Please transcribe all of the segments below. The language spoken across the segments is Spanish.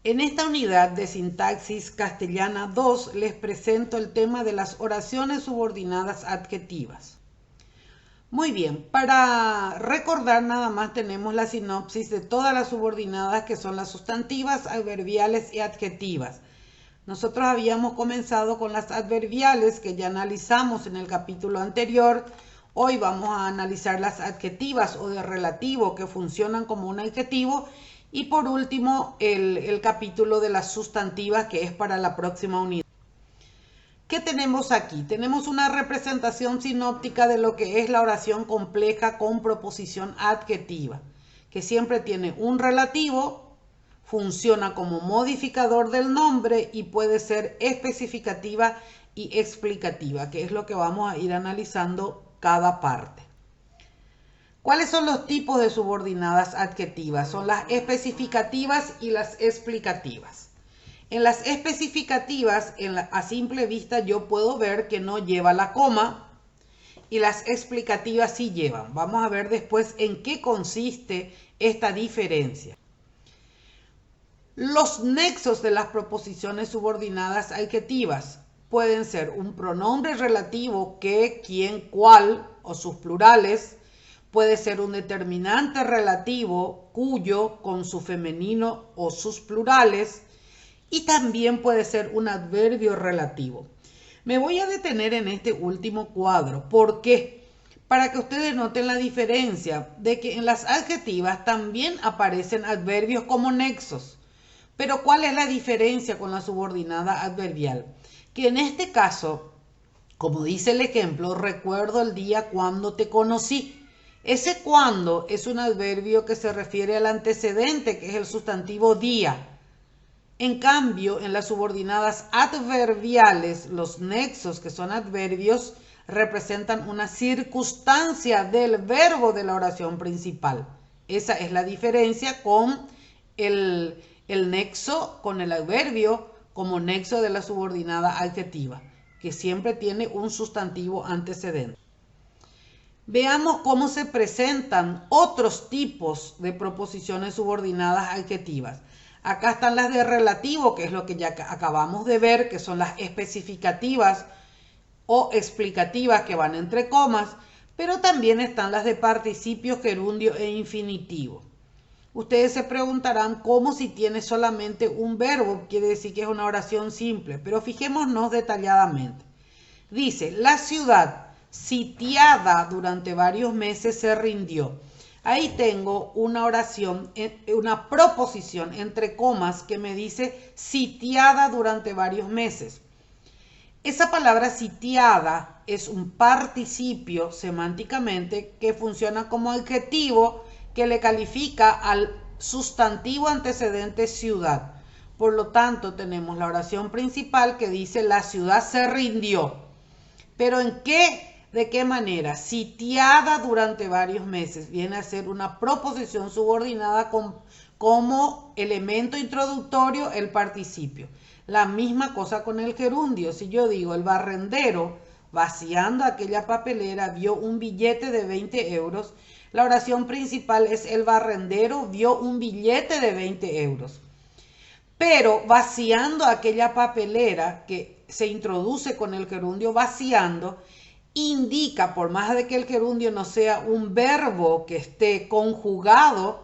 En esta unidad de sintaxis castellana 2 les presento el tema de las oraciones subordinadas adjetivas. Muy bien, para recordar nada más tenemos la sinopsis de todas las subordinadas que son las sustantivas, adverbiales y adjetivas. Nosotros habíamos comenzado con las adverbiales que ya analizamos en el capítulo anterior. Hoy vamos a analizar las adjetivas o de relativo que funcionan como un adjetivo. Y por último, el capítulo de las sustantivas que es para la próxima unidad. ¿Qué tenemos aquí? Tenemos una representación sinóptica de lo que es la oración compleja con proposición adjetiva, que siempre tiene un relativo, funciona como modificador del nombre y puede ser especificativa y explicativa, que es lo que vamos a ir analizando cada parte. ¿Cuáles son los tipos de subordinadas adjetivas? Son las especificativas y las explicativas. En las especificativas, a simple vista yo puedo ver que no lleva la coma y las explicativas sí llevan. Vamos a ver después en qué consiste esta diferencia. Los nexos de las proposiciones subordinadas adjetivas pueden ser un pronombre relativo que, quién, cuál o sus plurales. Puede ser un determinante relativo cuyo con su femenino o sus plurales. Y también puede ser un adverbio relativo. Me voy a detener en este último cuadro. ¿Por qué? Para que ustedes noten la diferencia de que en las adjetivas también aparecen adverbios como nexos. Pero ¿cuál es la diferencia con la subordinada adverbial? Que en este caso, como dice el ejemplo, recuerdo el día cuando te conocí. Ese cuando es un adverbio que se refiere al antecedente, que es el sustantivo día. En cambio, en las subordinadas adverbiales, los nexos, que son adverbios, representan una circunstancia del verbo de la oración principal. Esa es la diferencia con el nexo, con el adverbio como nexo de la subordinada adjetiva, que siempre tiene un sustantivo antecedente. Veamos cómo se presentan otros tipos de proposiciones subordinadas adjetivas. Acá están las de relativo, que es lo que ya acabamos de ver, que son las especificativas o explicativas que van entre comas, pero también están las de participio, gerundio e infinitivo. Ustedes se preguntarán cómo si tiene solamente un verbo, quiere decir que es una oración simple, pero fijémonos detalladamente. Dice, la ciudad sitiada durante varios meses se rindió. Ahí tengo una oración, una proposición entre comas que me dice sitiada durante varios meses. Esa palabra sitiada es un participio semánticamente que funciona como adjetivo que le califica al sustantivo antecedente ciudad. Por lo tanto, tenemos la oración principal que dice la ciudad se rindió. ¿Pero en qué? ¿De qué manera? Sitiada durante varios meses. Viene a ser una proposición subordinada como elemento introductorio el participio. La misma cosa con el gerundio. Si yo digo el barrendero vaciando aquella papelera vio un billete de 20 euros, la oración principal es el barrendero vio un billete de 20 euros. Pero vaciando aquella papelera que se introduce con el gerundio vaciando, indica, por más de que el gerundio no sea un verbo que esté conjugado,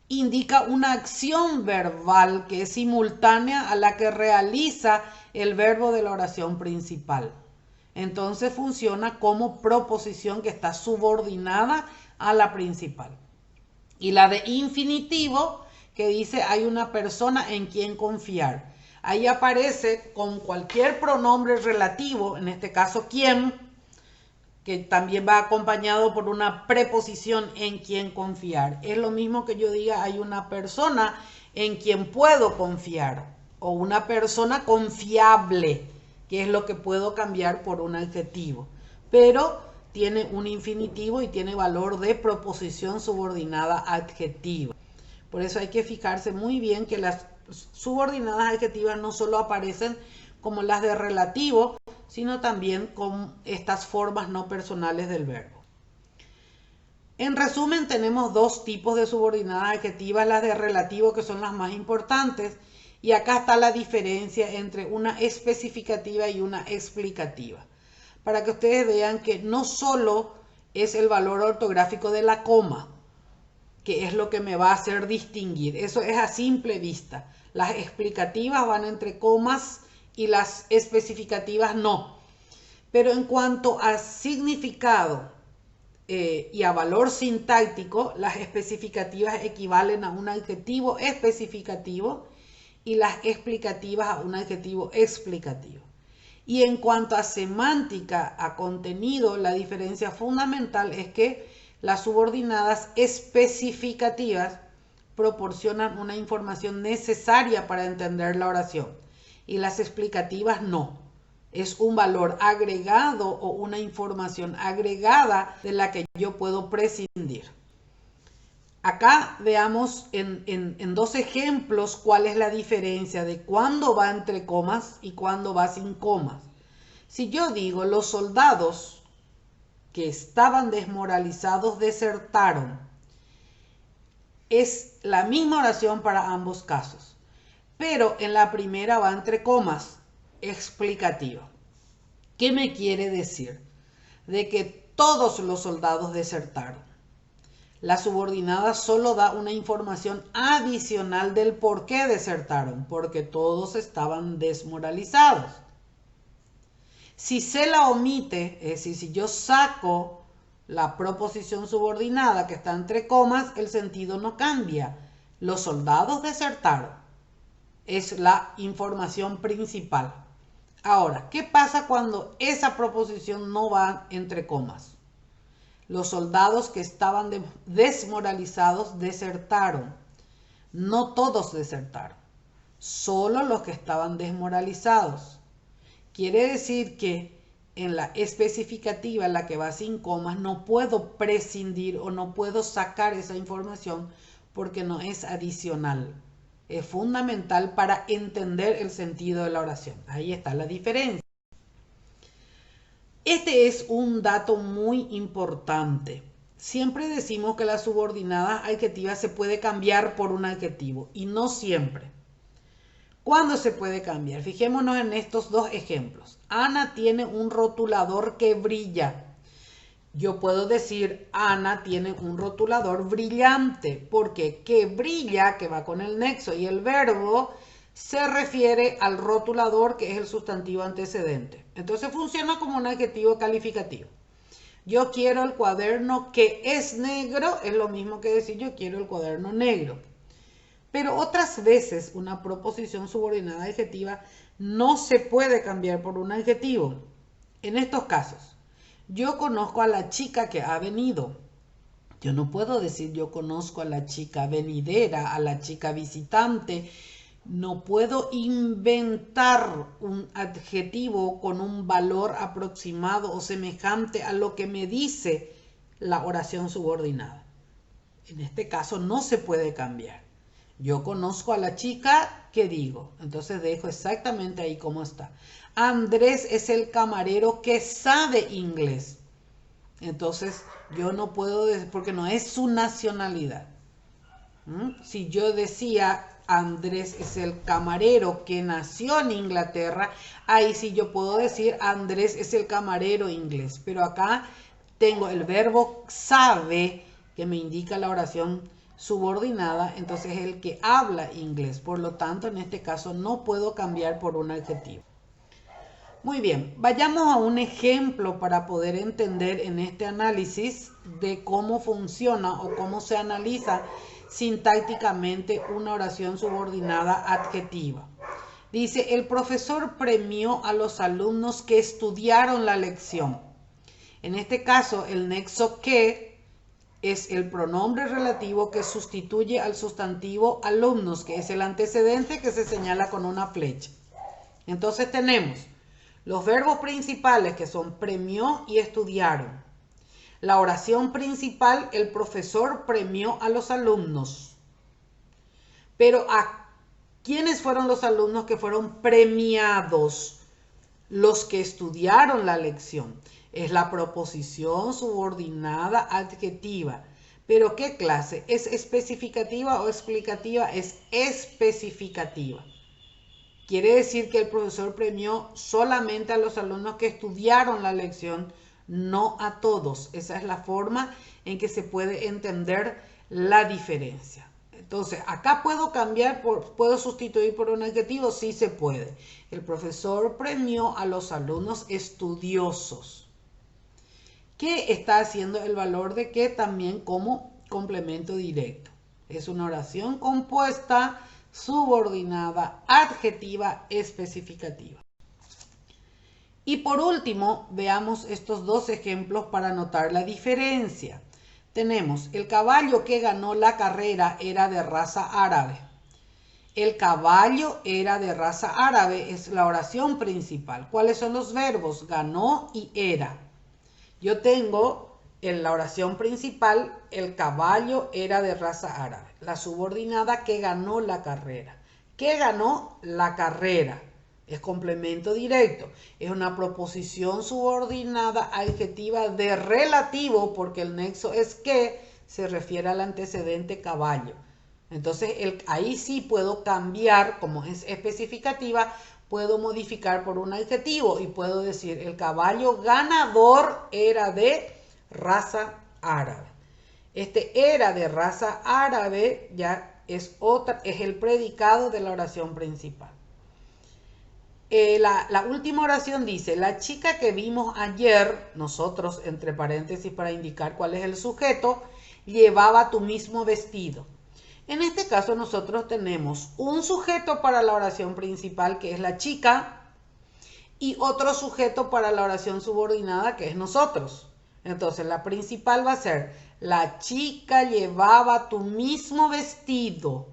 indica una acción verbal que es simultánea a la que realiza el verbo de la oración principal. Entonces funciona como proposición que está subordinada a la principal. Y la de infinitivo, que dice hay una persona en quien confiar. Ahí aparece con cualquier pronombre relativo, en este caso quién, que también va acompañado por una preposición en quien confiar. Es lo mismo que yo diga hay una persona en quien puedo confiar o una persona confiable, que es lo que puedo cambiar por un adjetivo. Pero tiene un infinitivo y tiene valor de proposición subordinada adjetiva. Por eso hay que fijarse muy bien que las subordinadas adjetivas no solo aparecen como las de relativo, sino también con estas formas no personales del verbo. En resumen, tenemos dos tipos de subordinadas adjetivas, las de relativo que son las más importantes Y acá está la diferencia entre una especificativa y una explicativa. Para que ustedes vean que no solo es el valor ortográfico de la coma, que es lo que me va a hacer distinguir. Eso es a simple vista. Las explicativas van entre comas y las especificativas no. Pero en cuanto a significado y a valor sintáctico, las especificativas equivalen a un adjetivo especificativo y las explicativas a un adjetivo explicativo. Y en cuanto a semántica, a contenido, la diferencia fundamental es que las subordinadas especificativas proporcionan una información necesaria para entender la oración y las explicativas no. Es un valor agregado o una información agregada de la que yo puedo prescindir. Acá veamos en dos ejemplos cuál es la diferencia de cuándo va entre comas y cuándo va sin comas. Si yo digo los soldados que estaban desmoralizados desertaron, es la misma oración para ambos casos, pero en la primera va entre comas, explicativa. ¿Qué me quiere decir? De que todos los soldados desertaron. La subordinada solo da una información adicional del por qué desertaron, porque todos estaban desmoralizados. Si se la omite, es decir, si yo saco la proposición subordinada que está entre comas, el sentido no cambia. Los soldados desertaron. Es la información principal. Ahora, ¿qué pasa cuando esa proposición no va entre comas? Los soldados que estaban desmoralizados desertaron. No todos desertaron, solo los que estaban desmoralizados. Quiere decir que en la especificativa, en la que va sin comas, no puedo prescindir o no puedo sacar esa información porque no es adicional. Es fundamental para entender el sentido de la oración. Ahí está la diferencia. Este es un dato muy importante. Siempre decimos que la subordinada adjetiva se puede cambiar por un adjetivo y no siempre. ¿Cuándo se puede cambiar? Fijémonos en estos dos ejemplos. Ana tiene un rotulador que brilla. Yo puedo decir Ana tiene un rotulador brillante porque que brilla, que va con el nexo y el verbo, se refiere al rotulador, que es el sustantivo antecedente. Entonces funciona como un adjetivo calificativo. Yo quiero el cuaderno que es negro, es lo mismo que decir yo quiero el cuaderno negro. Pero otras veces una proposición subordinada adjetiva no se puede cambiar por un adjetivo. En estos casos, yo conozco a la chica que ha venido. Yo no puedo decir yo conozco a la chica venidera, a la chica visitante. No puedo inventar un adjetivo con un valor aproximado o semejante a lo que me dice la oración subordinada. En este caso no se puede cambiar. Yo conozco a la chica que digo. Entonces dejo exactamente ahí como está. Andrés es el camarero que sabe inglés. Entonces yo no puedo decir, porque no es su nacionalidad. Si yo decía Andrés es el camarero que nació en Inglaterra, ahí sí yo puedo decir Andrés es el camarero inglés. Pero acá tengo el verbo sabe que me indica la oración subordinada, entonces es el que habla inglés. Por lo tanto, en este caso no puedo cambiar por un adjetivo. Muy bien, vayamos a un ejemplo para poder entender en este análisis de cómo funciona o cómo se analiza sintácticamente una oración subordinada adjetiva. Dice, el profesor premió a los alumnos que estudiaron la lección. En este caso, el nexo que es el pronombre relativo que sustituye al sustantivo alumnos, que es el antecedente que se señala con una flecha. Entonces tenemos los verbos principales que son premió y estudiaron. La oración principal, el profesor premió a los alumnos. Pero ¿a quiénes fueron los alumnos que fueron premiados? Los que estudiaron la lección. Es la proposición subordinada adjetiva. ¿Pero qué clase? ¿Es especificativa o explicativa? Es especificativa. quiere decir que el profesor premió solamente a los alumnos que estudiaron la lección, no a todos. Esa es la forma en que se puede entender la diferencia. Entonces, acá puedo cambiar, puedo sustituir por un adjetivo, sí se puede. El profesor premió a los alumnos estudiosos. ¿Qué está haciendo el valor de que? También como complemento directo. Es una oración compuesta, subordinada, adjetiva, especificativa. Y por último, veamos estos dos ejemplos para notar la diferencia. Tenemos, el caballo que ganó la carrera era de raza árabe. El caballo era de raza árabe, es la oración principal. ¿Cuáles son los verbos? Ganó y era. Yo tengo en la oración principal, el caballo era de raza árabe. La subordinada que ganó la carrera. ¿Qué ganó? La carrera. Es complemento directo. Es una proposición subordinada adjetiva de relativo porque el nexo es que se refiere al antecedente caballo. Entonces ahí sí puedo cambiar, como es especificativa, puedo modificar por un adjetivo y puedo decir el caballo ganador era de raza árabe. Este era de raza árabe ya es el predicado de la oración principal. La última oración dice, la chica que vimos ayer, nosotros entre paréntesis para indicar cuál es el sujeto, llevaba tu mismo vestido. En este caso nosotros tenemos un sujeto para la oración principal que es la chica y otro sujeto para la oración subordinada que es nosotros. Entonces la principal va a ser, la chica llevaba tu mismo vestido.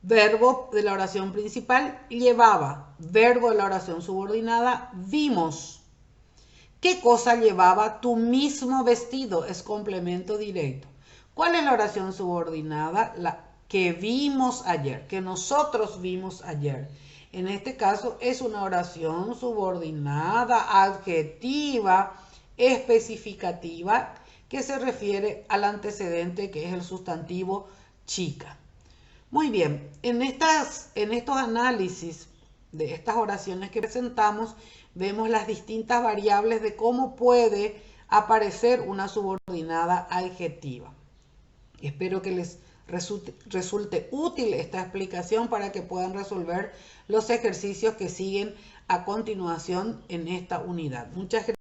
Verbo de la oración principal, llevaba. Verbo de la oración subordinada, vimos. ¿Qué cosa llevaba tu mismo vestido? Es complemento directo. ¿Cuál es la oración subordinada? La que vimos ayer, que nosotros vimos ayer. En este caso es una oración subordinada, adjetiva, especificativa, que se refiere al antecedente que es el sustantivo chica. Muy bien, en estos análisis de estas oraciones que presentamos, vemos las distintas variables de cómo puede aparecer una subordinada adjetiva. Espero que les resulte útil esta explicación para que puedan resolver los ejercicios que siguen a continuación en esta unidad. Muchas gracias.